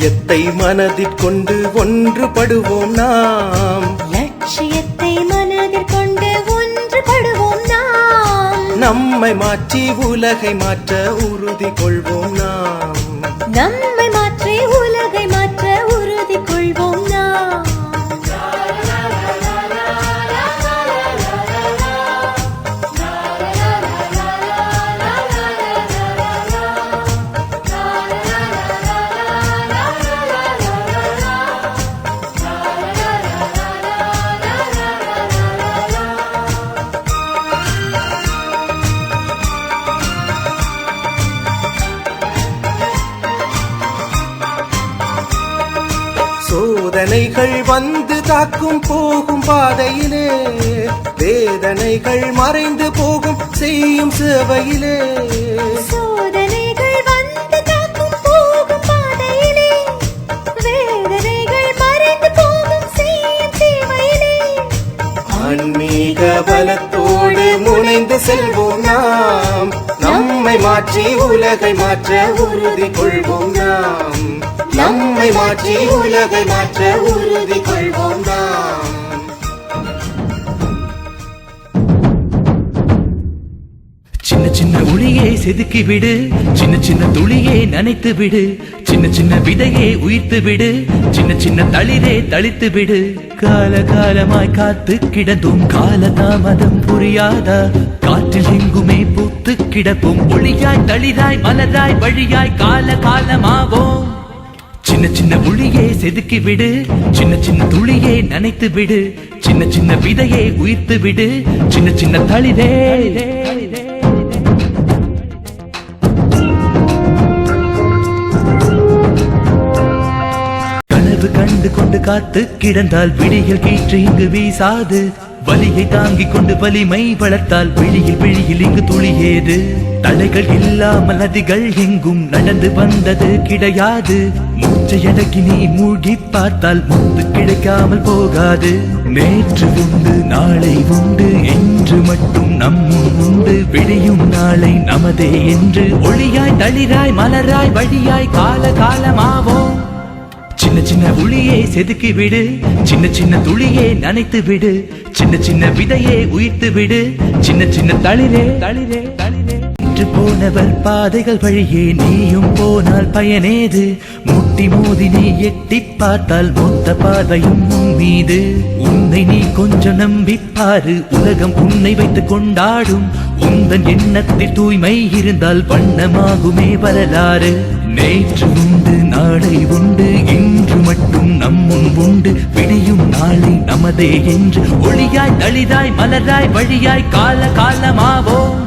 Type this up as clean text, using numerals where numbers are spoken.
லட்சியத்தை மனதிற்கொண்டு ஒன்றுபடுவோம் நாம். லட்சியத்தை மனதிற்கொண்டு ஒன்றுபடுவோம் நாம். நம்மை மாற்றி உலகை மாற்ற உறுதி கொள்வோம் நாம். நம்மை மாற்றி உலகை மாற்ற உறுதி கொள்வோம் நாம். சோதனைகள் வந்து தாக்கும் போகும் பாதையிலே, வேதனைகள் மறைந்து போகும் செய்யும் சேவையிலே. சோதனைகள் வந்து தாக்கும் போகும் பாதையிலே, வேதனைகள் மறைந்து போகும் செய்யும் சேவையிலே. ஆன்மீக பலத்தோடு முனைந்து செல்வோம் நாம். நம்மை மாற்றி உலகை மாற்ற உறுதி கொள்வோம் நாம். நம்மை மாற்றி உலகை மாற்ற உறுதி கொள்வோம் நாம். சின்ன சின்ன ஒளியை செதுக்கி விடு, சின்ன சின்ன துளியை நனைத்து விடு, சின்ன சின்ன விதையை உயிர்த்து விடு, சின்ன சின்ன தளிரே தளித்து விடு. கால காலமாய் காத்து கிடந்தும் கால தாமதம் புரியாதா? காற்றில் எங்குமே பூத்து கிடப்போம், ஒளியாய் தளிராய் மலராய் வழியாய் கால காலமாவோம். சின்ன சின்ன ஒளியை செதுக்கி விடு, சின்ன சின்ன துளியை நனைத்து விடு, சின்ன சின்ன விதையை உயிர்த்து விடு, சின்ன சின்ன தளிரே. கனவு கண்டு கொண்டு காத்து கிடந்தால் விடியல் கீற்று இங்கு வீசாது. வலியை தாங்கிக் கொண்டு வலிமை வளர்த்தால் விழியில் இங்கு துளியேது. தடைகள் இல்லாமல் நதிகள் எங்கும் நடந்து வந்தது கிடையாது. மூச்சையடக்கி நீ மூழ்கி பார்த்தால் முத்து கிடைக்காமல் போகாது. நேற்று உண்டு நாளை உண்டு என்று மட்டும் நம்மும் உண்டு. விடியும் நாளை நமதே என்று ஒளியாய் தளிராய் மலராய் வழியாய் கால காலமாவோம். சின்ன சின்ன ஒளியை செதுக்கி விடு, சின்ன சின்ன துளியை நனைத்து விடு, சின்ன சின்ன விதையை உயிர்த்து விடு, சின்ன சின்ன தளிரே தளிரே தளிரே. இன்று போனவர் பாதைகள் வழியே நீயும் போனால் பயனேது? முட்டி மோதி நீ எட்டி பார்த்தால் மொத்த பார்வையும் உன் மீது. உன்னை நீ கொஞ்சம் நம்பிப்பாரு, உலகம் உன்னை வைத்து கொண்டாடும். உந்தன் எண்ணத்தில் தூய்மை இருந்தால் வண்ணமாகுமே வரலாறு. நேற்று உண்டு நாளை உண்டு இன்று மட்டும் நம்முன் உண்டு. விடியும் நாளை நமதே என்று ஒளியாய் தளிராய் மலராய் வழியாய் கால காலமாவோம்.